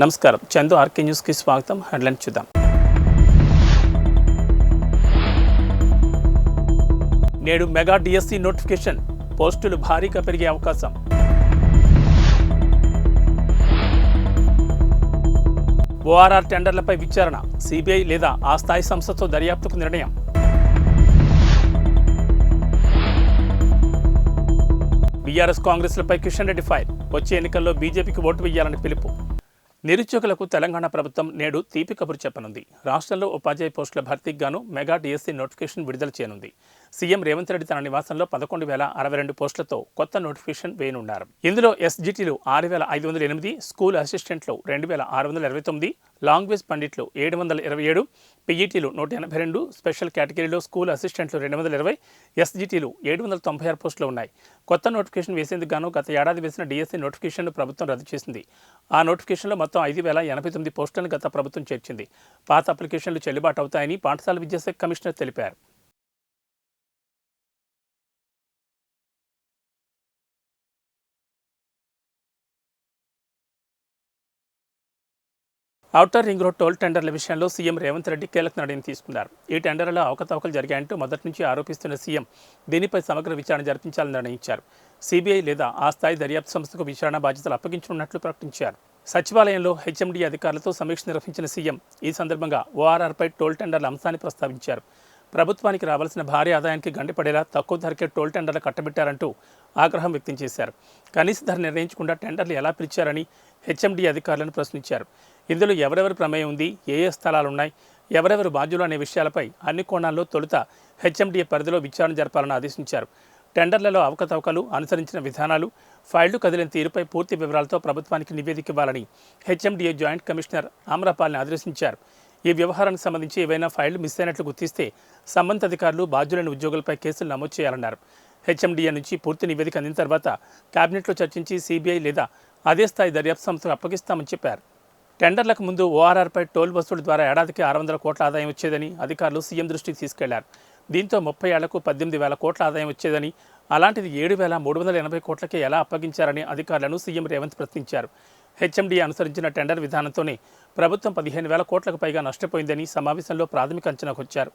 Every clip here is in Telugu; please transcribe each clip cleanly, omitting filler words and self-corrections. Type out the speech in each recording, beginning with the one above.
నమస్కారం, చందు ఆర్కే న్యూస్కి స్వాగతం. హెడ్లైన్స్ చూద్దాం. నేడు మెగా డిఎస్సి నోటిఫికేషన్, పోస్టులు భారీగా పెరిగే అవకాశం. ఓఆర్ఆర్ టెండర్లపై విచారణ, సిబిఐ లేదా ఆ స్థాయి సంస్థతో దర్యాప్తుకు నిర్ణయం. బీఆర్ఎస్ కాంగ్రెస్లపై కిషన్ రెడ్డి ఫైర్, వచ్చే ఎన్నికల్లో బీజేపీకి ఓటు వేయాలని పిలుపు. నిరుద్యోగులకు తెలంగాణ ప్రభుత్వం నేడు తీపి కబురు చెప్పనుంది. రాష్ట్రంలో ఉపాధ్యాయ పోస్టుల భర్తీకి గాను మెగా డిఎస్సి నోటిఫికేషన్ విడుదల చేయనుంది. సీఎం రేవంత్ రెడ్డి తన నివాసంలో 11,062 పోస్టులతో కొత్త నోటిఫికేషన్ వేయనున్నారు. ఇందులో ఎస్జిటిలు 6,508, స్కూల్ అసిస్టెంట్లు 2,629, లాంగ్వేజ్ పండిట్లు 727, పీఈటీలు 182, స్పెషల్ కేటగిరీలో స్కూల్ అసిస్టెంట్లు 220, ఎస్జిటిలు 796 పోస్టులు ఉన్నాయి. కొత్త నోటిఫికేషన్ వేసేందుకు గాను గత ఏడాది వేసిన డిఎస్సి నోటిఫికేషన్ను ప్రభుత్వం రద్దు చేసింది. ఆ నోటిఫికేషన్లో మొత్తం 5,089 పోస్టులను గత ప్రభుత్వం చేర్చింది. పాత అప్లికేషన్లు చెల్లుబాటు అవుతాయని పాఠశాల విద్యాశాఖ కమిషనర్ తెలిపారు. ఔటర్ రింగ్ రోడ్ టోల్ టెండర్ల విషయంలో సీఎం రేవంత్ రెడ్డి కీలక నిర్ణయం తీసుకున్నారు. ఈ టెండర్లలో అవకతవకలు జరిగాయంటూ మొదటి నుంచి ఆరోపిస్తున్న సీఎం దీనిపై సమగ్ర విచారణ జరిపించాలని నిర్ణయించారు. సిబిఐ లేదా ఆ స్థాయి దర్యాప్తు సంస్థకు విచారణ బాధ్యతలు అప్పగించనున్నట్లు ప్రకటించారు. సచివాలయంలో హెచ్ఎండి అధికారులతో సమీక్ష నిర్వహించిన సీఎం ఈ సందర్భంగా ఓఆర్ఆర్పై టోల్ టెండర్ల అంశాన్ని ప్రస్తావించారు. ప్రభుత్వానికి రావాల్సిన భారీ ఆదాయానికి గండిపడేలా తక్కువ ధరకే టోల్ టెండర్లు కట్టబెట్టారంటూ ఆగ్రహం వ్యక్తం చేశారు. కనీస ధర నిర్ణయించకుండా టెండర్లు ఎలా పిలిచారని హెచ్ఎండి అధికారులను ప్రశ్నించారు. ఇందులో ఎవరెవరి ప్రమేయం ఉంది, ఏ స్థలాలున్నాయి, ఎవరెవరు బాధ్యులు అనే విషయాలపై అన్ని కోణాల్లో తొలుత హెచ్ఎండిఏ పరిధిలో విచారణ జరపాలని ఆదేశించారు. టెండర్లలో అవకతవకలు, అనుసరించిన విధానాలు, ఫైళ్లు కదిలిన తీరుపై పూర్తి వివరాలతో ప్రభుత్వానికి నివేదిక ఇవ్వాలని హెచ్ఎండిఏ జాయింట్ కమిషనర్ ఆమ్రపాల్ని ఆదేశించారు. ఈ వ్యవహారానికి సంబంధించి ఏవైనా ఫైళ్లు మిస్ అయినట్లు గుర్తిస్తే సంబంధిత అధికారులు బాధ్యులైన ఉద్యోగులపై కేసులు నమోదు చేయాలన్నారు. హెచ్ఎండిఏ నుంచి పూర్తి నివేదిక అందిన తర్వాత కేబినెట్లో చర్చించి సిబిఐ లేదా అదే స్థాయి దర్యాప్తు సంస్థకు అప్పగిస్తామని చెప్పారు. టెండర్లకు ముందు ఓఆర్ఆర్పై టోల్ వసూలు ద్వారా ఏడాదికి 600 కోట్ల ఆదాయం వచ్చేదని అధికారులు సీఎం దృష్టికి తీసుకెళ్లారు. దీంతో 30 ఏళ్లకు 18,000 కోట్ల ఆదాయం వచ్చేదని, అలాంటిది 7,380 కోట్లకే ఎలా అప్పగించారని అధికారులను సీఎం రేవంత్ ప్రశ్నించారు. హెచ్ఎండిఏ అనుసరించిన టెండర్ విధానంతోనే ప్రభుత్వం 15,000 కోట్లకు పైగా నష్టపోయిందని సమావేశంలో ప్రాథమిక అంచనాకు వచ్చారు.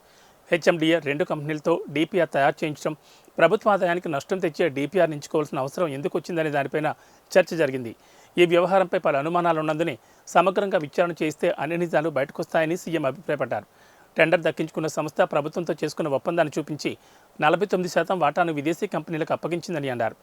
హెచ్ఎండిఏ 2 కంపెనీలతో డీపీఆర్ తయారు చేయించడం, ప్రభుత్వ ఆదాయానికి నష్టం తెచ్చే డీపీఆర్ ఎంచుకోవాల్సిన అవసరం ఎందుకు వచ్చిందనే దానిపైన చర్చ జరిగింది. ఈ వ్యవహారంపై పలు అనుమానాలున్నందునే సమగ్రంగా విచారణ చేయిస్తే అన్ని నిజాలు బయటకొస్తాయని సీఎం అభిప్రాయపడ్డారు. టెండర్ దక్కించుకున్న సంస్థ ప్రభుత్వంతో చేసుకున్న ఒప్పందాన్ని చూపించి 49% వాటాను విదేశీ కంపెనీలకు అప్పగించిందని అన్నారు.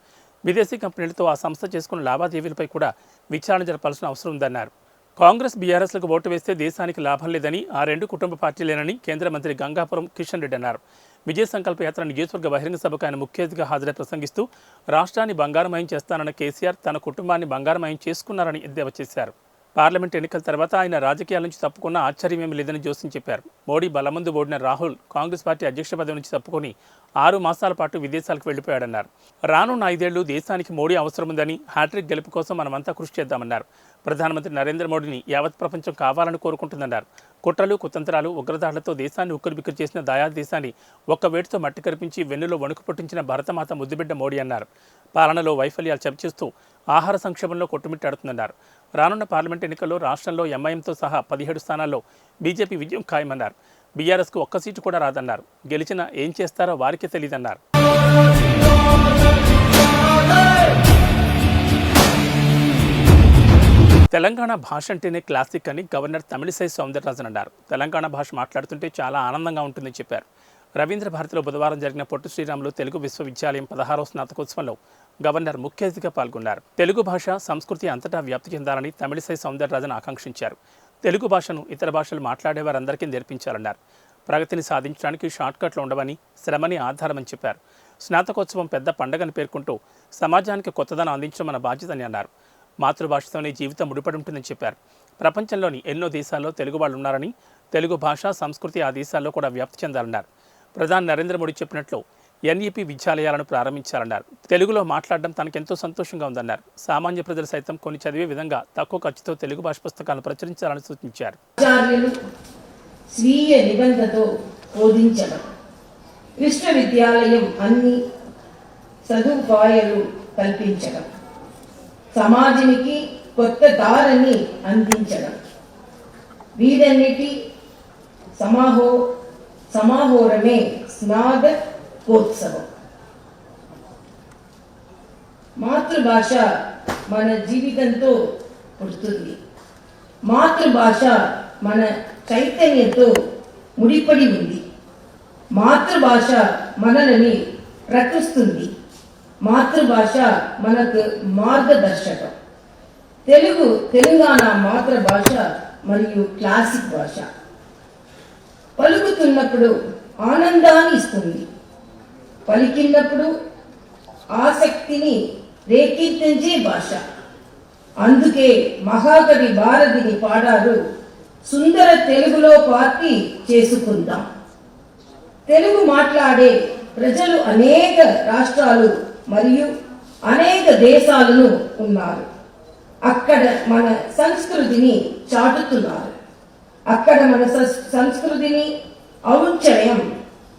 విదేశీ కంపెనీలతో ఆ సంస్థ చేసుకున్న లావాదేవీలపై కూడా విచారణ జరపాల్సిన అవసరం ఉందన్నారు. కాంగ్రెస్ బీఆర్ఎస్లకు ఓటు వేస్తే దేశానికి లాభం లేదని, ఆ 2 కుటుంబ పార్టీలేనని కేంద్ర మంత్రి గంగాపురం కిషన్ రెడ్డి అన్నారు. విజయ సంకల్ప యాత్ర నియోజకవర్గ బహిరంగ సభకు ఆయన ముఖ్య అతిథిగా హాజరై ప్రసంగిస్తూ రాష్ట్రాన్ని బంగారమయం చేస్తానన్న కేసీఆర్ తన కుటుంబాన్ని బంగారమయం చేసుకున్నారని ఎద్దేవా చేశారు. పార్లమెంట్ ఎన్నికల తర్వాత ఆయన రాజకీయాల నుంచి తప్పుకున్న ఆశ్చర్యమేమీ లేదని జోస్యం చెప్పారు. మోడీ బలమందు ఓడిన రాహుల్ కాంగ్రెస్ పార్టీ అధ్యక్ష పదవి నుంచి తప్పుకొని 6 మాసాల పాటు విదేశాలకు వెళ్లిపోయాడన్నారు. రానున్న 5 ఏళ్లు దేశానికి మోడీ అవసరముందని, హ్యాట్రిక్ గెలుపు కోసం మనమంతా కృషి చేద్దామన్నారు. ప్రధానమంత్రి నరేంద్ర మోడీని యావత్ ప్రపంచం కావాలని కోరుకుంటుందన్నారు. కుట్రలు, కుతంత్రాలు, ఉగ్రదాడులతో దేశాన్ని ఉక్కిరిబిక్కిరి చేసిన దాయాది దేశాన్ని ఒక్క వేటితో మట్టి కరిపించి వెన్నులో వణుకు పుట్టించిన భరతమాత ముద్దుబిడ్డ మోడీ అన్నారు. పాలనలో వైఫల్యాలు చర్చిస్తూ ఆహార సంక్షేమంలో కొట్టుమిట్టాడుతుందన్నారు. రానున్న పార్లమెంట్ ఎన్నికల్లో రాష్ట్రంలో ఎంఐఎంతో సహా 17 స్థానాల్లో బీజేపీ విజయం ఖాయమన్నారు. బీఆర్ఎస్కు ఒక్క సీటు కూడా రాదన్నారు. గెలిచినా ఏం చేస్తారో వారికే తెలియదన్నారు. తెలంగాణ భాష అంటేనే క్లాసిక్ అని గవర్నర్ తమిళిసై సౌందరరాజన్ అన్నారు. తెలంగాణ భాష మాట్లాడుతుంటే చాలా ఆనందంగా ఉంటుందని చెప్పారు. రవీంద్ర భారతిలో బుధవారం జరిగిన పొట్టి శ్రీరాములు తెలుగు విశ్వవిద్యాలయం 16వ స్నాతకోత్సవంలో గవర్నర్ ముఖ్య అతిథిగా పాల్గొన్నారు. తెలుగు భాష, సంస్కృతి అంతటా వ్యాప్తి చెందాలని తమిళిసై సౌందరరాజన్ ఆకాంక్షించారు. తెలుగు భాషను ఇతర భాషలు మాట్లాడేవారందరికీ నేర్పించాలన్నారు. ప్రగతిని సాధించడానికి షార్ట్కట్లు ఉండవని, శ్రమని ఆధారమని చెప్పారు. స్నాతకోత్సవం పెద్ద పండగని పేర్కొంటూ సమాజానికి కొత్తదనం అందించడం మన బాధ్యతని అన్నారు. మాతృభాషతోనే జీవితం ముడిపడి ఉంటుందని చెప్పారు. ప్రపంచంలోని ఎన్నో దేశాల్లో తెలుగు వాళ్ళు ఉన్నారని, తెలుగు భాష, సంస్కృతి ఆ దేశాల్లో కూడా వ్యాప్తి చెందాలన్నారు. ప్రధాని నరేంద్ర మోడీ చెప్పినట్లు ఎన్ఈపీ విద్యాలయాలను ప్రారంభించాలన్నారు. తెలుగులో మాట్లాడడం తనకెంతో సంతోషంగా ఉందన్నారు. సామాన్య ప్రజలు సైతం కొన్ని చదివే విధంగా తక్కువ ఖర్చుతో తెలుగు భాష పుస్తకాలను ప్రచురించాలని సూచించారు. స్వీయ నిబంధనతో బోధించడం, విశ్వవిద్యాలయం అన్ని సదుపాయాలు కల్పించడం, సమాజానికి కొత్త దారిని అందించడం. వీటన్నిటి సమాహోరమే స్నాతకోత్సవం. మాతృభాష మన జీవితంతో పుడుతుంది. మాతృభాష మన చైతన్యంతో ముడిపడి ఉంది. మాతృభాష మనల్ని ప్రకటిస్తుంది. మాతృభాష మనకు మార్గదర్శకం. తెలంగాణ మాతృభాష మరియు క్లాసిక్ భాష. పలుకుతున్నప్పుడు ఆనందాన్ని ఇస్తుంది. పలికినప్పుడు ఆసక్తిని రేకెత్తించే భాష. అందుకే మహాకవి భారతిని పాడారు, సుందర తెలుగులో పార్టీ చేసుకుందాం. తెలుగు మాట్లాడే ప్రజలు అనేక రాష్ట్రాలు మరియు అనేక దేశాలను ఉన్నారు. అక్కడ మన సంస్కృతిని చాటుతున్నారు. అక్కడ మన సంస్కృతిని ఔన్నత్యం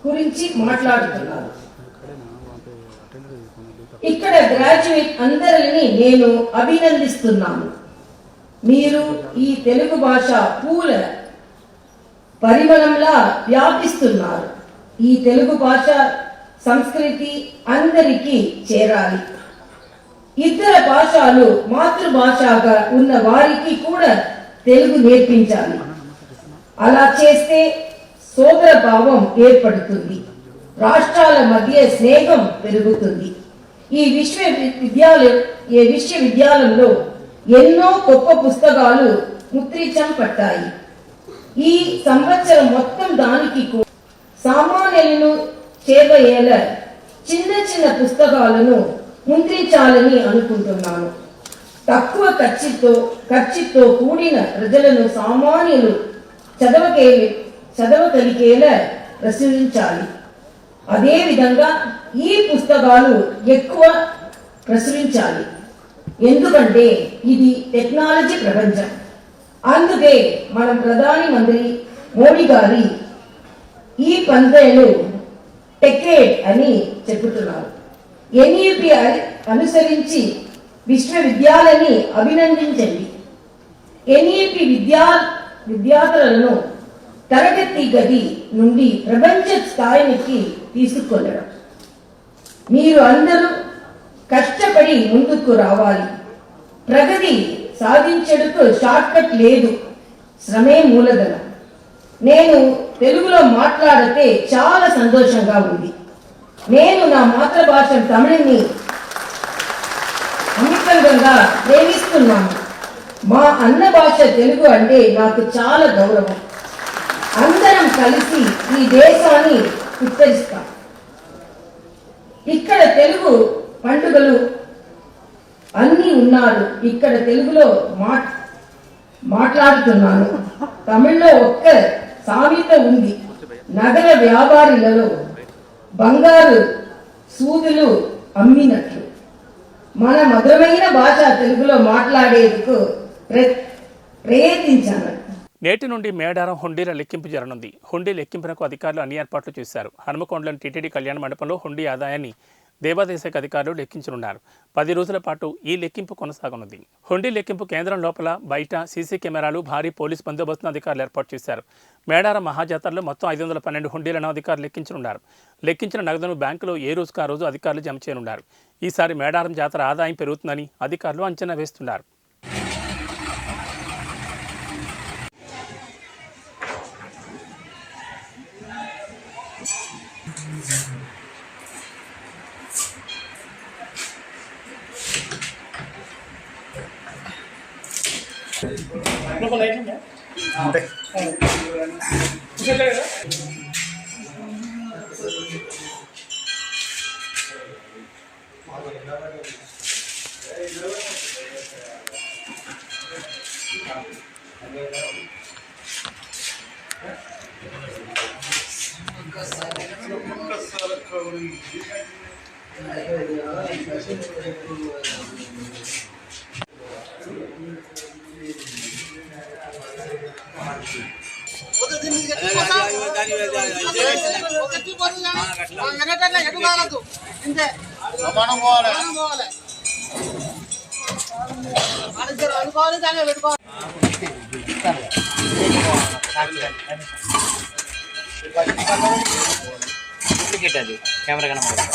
గురించి మాట్లాడుతున్నారు. ఇక్కడ గ్రాడ్యుయేట్ అందరిని నేను అభినందిస్తున్నాను. మీరు ఈ తెలుగు భాష పూల పరిమళంలా వ్యాపిస్తున్నారు. ఈ తెలుగు భాష సంస్కృతి అందరికీ చేరాలి. ఇతర భాషలు మాతృభాషగా ఉన్న వారికి కూడా తెలుగు నేర్పించాలి. అలా చేస్తే సోదర భావం ఏర్పడుతుంది. రాష్ట్రాల మధ్య స్నేహం పెరుగుతుంది. ఈ విశ్వవిద్యాలయంలో ఎన్నో గొప్ప పుస్తకాలు ముద్రించబడ్డాయి. ఈ సంవత్సరం మొత్తం దానికి సామాన్యులను చేరవేల చిన్న చిన్న పుస్తకాలను ముద్రించాలని అనుకుంటున్నాను. తక్కువ ఖర్చుతో కూడిన ప్రజలను సామాన్యులు చదవగలిగేలా ప్రచురించాలి. అదే విధంగా ఈ పుస్తకాలు ఎక్కువ ప్రచురించాలి. ఎందుకంటే ఇది టెక్నాలజీ ప్రపంచం. అందుకే మనం ప్రధాని మంత్రి మోడీ గారి ఈ పందేలు టెక్రేట్ అని చెబుతున్నారు. NUP అనుసరించి విశ్వవిద్యాలయాన్ని అభినందించండి. NUP విద్యార్థులను తరగతి గది నుండి ప్రపంచ స్థాయికి తీసుకెళ్లడం. మీరు అందరూ కష్టపడి ముందుకు రావాలి. ప్రగతి సాధించడానికి షార్ట్ కట్ లేదు, శ్రమే మూలధనం. నేను తెలుగులో మాట్లాడితే చాలా సంతోషంగా ఉంది. నేను నా మాతృభాష తమిళని అమితంగా ప్రేమిస్తున్నాను. మా అన్న భాష తెలుగు అంటే నాకు చాలా గౌరవం. అందరం కలిసి ఈ దేశాన్ని ఉత్తరిస్తాం. ఇక్కడ తెలుగు పండుగలు అన్నీ ఉన్నారు. ఇక్కడ తెలుగులో మాట్లాడుతున్నాను. తమిళ్లో ఒక్క సామెత ఉంది, నగర వ్యాపారులలో బంగారు సూదులు అమ్మినట్లు. మన మధురమైన భాష తెలుగులో మాట్లాడేందుకు ప్రయత్నించాను. నేటి నుండి మేడారం హుండీల లెక్కింపు జరగనుంది. హుండీ లెక్కింపునకు అధికారులు అన్ని ఏర్పాట్లు చేశారు. హనుమకొండలోని టీటీడీ కళ్యాణ మండపంలో హుండీ ఆదాయాన్ని దేవాదాయ శాఖ అధికారులు లెక్కించనున్నారు. 10 రోజుల పాటు ఈ లెక్కింపు కొనసాగనుంది. హుండీ లెక్కింపు కేంద్రం లోపల బయట సీసీ కెమెరాలు, భారీ పోలీస్ బందోబస్తును అధికారులు ఏర్పాటు చేశారు. మేడారం మహాజాతరలో మొత్తం 512 హుండీలను అధికారులు లెక్కించనున్నారు. లెక్కించిన నగదును బ్యాంకులో ఏ రోజుకు ఆ రోజు అధికారులు జమ చేయనున్నారు. ఈసారి మేడారం జాతర ఆదాయం పెరుగుతుందని అధికారులు అంచనా వేస్తున్నారు. అంటే డూప్లికేట్ అది కెమెరా కనబడుతుంది.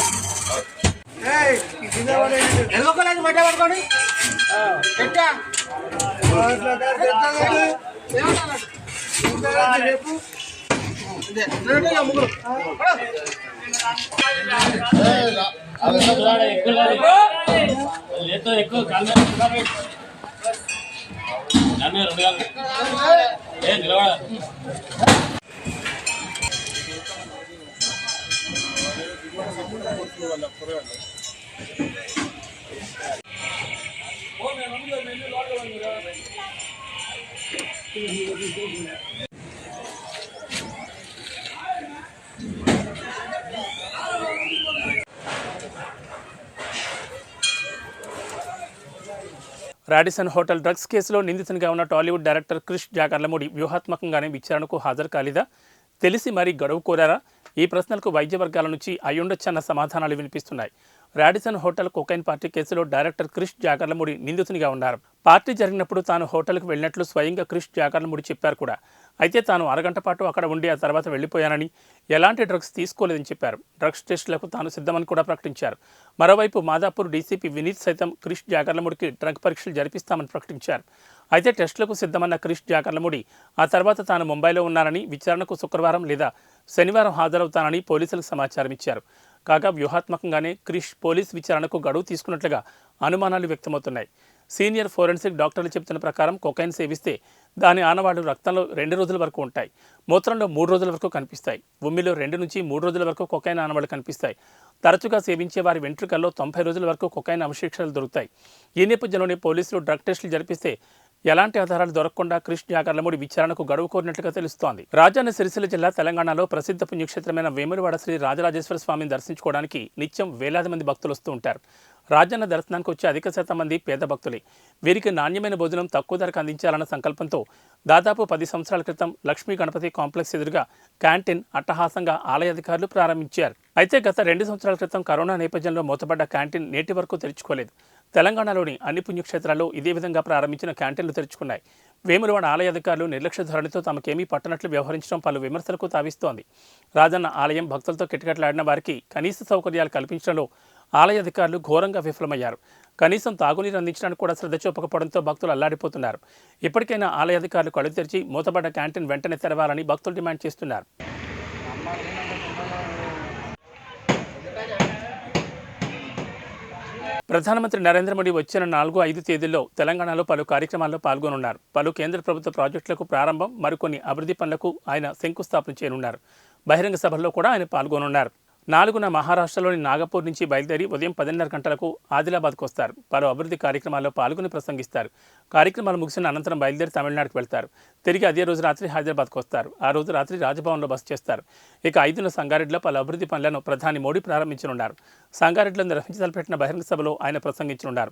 రాడిసన్ హోటల్ డ్రగ్స్ కేసులో నిందితునిగా ఉన్న టాలీవుడ్ డైరెక్టర్ క్రిష్ జాగర్లమూడి వ్యూహాత్మకంగానే విచారణకు హాజరు కాలేదా, తెలిసి మరీ గడువు కోరారా? ఈ ప్రశ్నలకు వైద్య వర్గాల నుంచి అయ్యుండొచ్చన్న సమాధానాలు వినిపిస్తున్నాయి. రాడిసన్ హోటల్ కొకైన్ పార్టీ కేసులో డైరెక్టర్ క్రిష్ జాగర్లమూడి నిందితునిగా ఉన్నారు. పార్టీ జరిగినప్పుడు తాను హోటల్కు వెళ్ళినట్లు స్వయంగా క్రిష్ జాగర్లమూడి చెప్పారు కూడా. అయితే తాను అరగంట పాటు అక్కడ ఉండి ఆ తర్వాత వెళ్లిపోయానని, ఎలాంటి డ్రగ్స్ తీసుకోలేదని చెప్పారు. డ్రగ్స్ టెస్టులకు తాను సిద్ధమని కూడా ప్రకటించారు. మరోవైపు మాదాపూర్ డీసీపీ వినీత్ సైతం క్రిష్ జాగర్లమూడికి డ్రగ్ పరీక్షలు జరిపిస్తామని ప్రకటించారు. అయితే టెస్టులకు సిద్ధమన్న క్రిష్ జాగర్లమూడి ఆ తర్వాత తాను ముంబైలో ఉన్నానని, విచారణకు శుక్రవారం లేదా శనివారం హాజరవుతానని పోలీసులకు సమాచారం ఇచ్చారు. కాగా వ్యూహాత్మకంగానే క్రిష్ పోలీస్ విచారణకు గడువు తీసుకున్నట్లుగా అనుమానాలు వ్యక్తమవుతున్నాయి. సీనియర్ ఫోరెన్సిక్ డాక్టర్లు చెబుతున్న ప్రకారం కొకైన్ సేవిస్తే దాని ఆనవాళ్లు రక్తంలో 2 రోజుల వరకు ఉంటాయి, మూత్రంలో 3 రోజుల వరకు కనిపిస్తాయి, ఉమ్మిలో 2 నుంచి 3 రోజుల వరకు కొకైన్ ఆనవాళ్లు కనిపిస్తాయి. తరచుగా సేవించే వారి వెంట్రుకల్లో 90 రోజుల వరకు కొకైన్ అవశేషాలు దొరుకుతాయి. ఈ నేపథ్యంలోనే పోలీసులు డ్రగ్ టెస్టులు జరిపిస్తే ఎలాంటి ఆధారాలు దొరకకుండా క్రిష్ జాగర్లమూడి విచారణకు గడువు కోరినట్లుగా తెలుస్తోంది. రాజన్న సిరిసిల్ల జిల్లా తెలంగాణలో ప్రసిద్ధ పుణ్యక్షేత్రమైన వేములవాడ శ్రీ రాజరాజేశ్వర స్వామిని దర్శించుకోవడానికి నిత్యం వేలాది మంది భక్తులు వస్తూ ఉంటారు. రాజన్న దర్శనానికి వచ్చే అధిక శాతం మంది పేద భక్తులే. వీరికి నాణ్యమైన భోజనం తక్కువ ధరకు అందించాలన్న సంకల్పంతో దాదాపు 10 సంవత్సరాల క్రితం లక్ష్మీ గణపతి కాంప్లెక్స్ ఎదురుగా క్యాంటీన్ అట్టహాసంగా ఆలయ అధికారులు ప్రారంభించారు. అయితే గత 2 సంవత్సరాల క్రితం కరోనా నేపథ్యంలో మూతపడ్డ క్యాంటీన్ నేటి వరకు తెరుచుకోలేదు. తెలంగాణలోని అన్ని పుణ్యక్షేత్రాల్లో ఇదే విధంగా ప్రారంభించిన క్యాంటీన్లు తెరుచుకున్నాయి. వేములవాడ ఆలయ అధికారులు నిర్లక్ష్య ధోరణితో తమకేమీ పట్టనట్లు వ్యవహరించడం పలు విమర్శలకు తావిస్తోంది. రాజన్న ఆలయం భక్తులతో కిటకిటలాడిన వారికి కనీస సౌకర్యాలు కల్పించడంలో ఆలయ అధికారులు ఘోరంగా విఫలమయ్యారు. కనీసం తాగునీరు అందించడానికి కూడా శ్రద్ధ చూపకపోవడంతో భక్తులు అల్లాడిపోతున్నారు. ఇప్పటికైనా ఆలయ అధికారులు కళ్ళు తెరిచి మూతపడ్డ క్యాంటీన్ వెంటనే తెరవాలని భక్తులు డిమాండ్ చేస్తున్నారు. ప్రధానమంత్రి నరేంద్ర మోడీ వచ్చిన 4-5 తేదీల్లో తెలంగాణలో పలు కార్యక్రమాల్లో పాల్గొనున్నారు. పలు కేంద్ర ప్రభుత్వ ప్రాజెక్టులకు ప్రారంభం, మరికొన్ని అభివృద్ధి పనులకు ఆయన శంకుస్థాపన చేయనున్నారు. బహిరంగ సభల్లో కూడా ఆయన పాల్గొనున్నారు. 4న మహారాష్ట్రలోని నాగపూర్ నుంచి బయలుదేరి ఉదయం 10:30 గంటలకు ఆదిలాబాద్కు వస్తారు. పలు అభివృద్ధి కార్యక్రమాల్లో పాల్గొని ప్రసంగిస్తారు. కార్యక్రమాలు ముగిసిన అనంతరం బయలుదేరి తమిళనాడుకు వెళ్తారు. తిరిగి అదే రోజు రాత్రి హైదరాబాద్కు వస్తారు. ఆ రోజు రాత్రి రాజ్భవన్లో బస చేస్తారు. ఇక 5న సంగారెడ్డిలో పలు అభివృద్ధి పనులను ప్రధాని మోడీ ప్రారంభించనున్నారు. సంగారెడ్డిలో నిర్వహించతలపెట్టిన బహిరంగ సభలో ఆయన ప్రసంగించనున్నారు.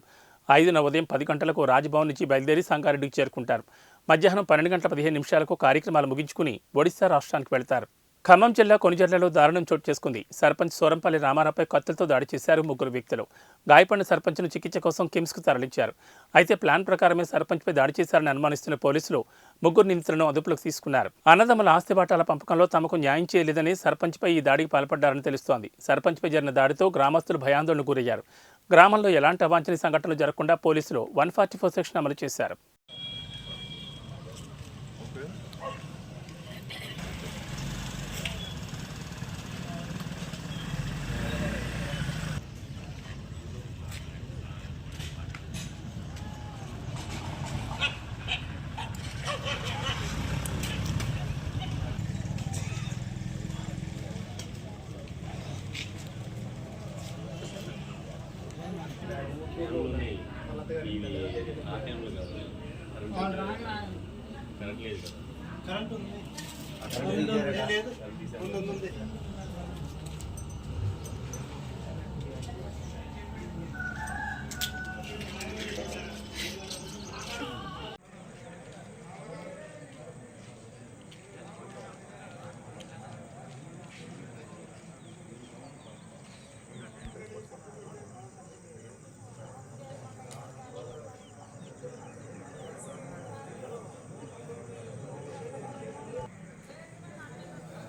5న ఉదయం 10 గంటలకు రాజ్భవన్ నుంచి బయలుదేరి సంగారెడ్డికి చేరుకుంటారు. మధ్యాహ్నం 12:15 కార్యక్రమాలు ముగించుకుని ఒడిశా రాష్ట్రానికి వెళ్తారు. ఖమ్మం జిల్లా కొనిజర్లలో దారుణం చోటు చేసుకుంది. సర్పంచ్ సోరంపల్లి రామారావుపై కత్తులతో దాడి చేశారు 3 వ్యక్తులు. గాయపడిన సర్పంచ్ను చికిత్స కోసం కిమ్స్కు తరలించారు. అయితే ప్లాన్ ప్రకారమే సర్పంచ్పై దాడి చేశారని అనుమానిస్తున్న పోలీసులు 3 నిందితులను అదుపులోకి తీసుకున్నారు. అన్నదమ్ముల ఆస్తిబాటాల పంపకంలో తమకు న్యాయం చేయలేదని సర్పంచ్పై ఈ దాడికి పాల్పడ్డారని తెలుస్తోంది. సర్పంచ్పై జరిగిన దాడితో గ్రామస్తులు భయాందోళనకు గురయ్యారు. గ్రామంలో ఎలాంటి అవాంఛనీయ సంఘటనలు జరగకుండా పోలీసులు 144 సెక్షన్ అమలు చేశారు.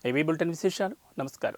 ఏవీ బులెటిన్ విశేషాలు. నమస్కారం.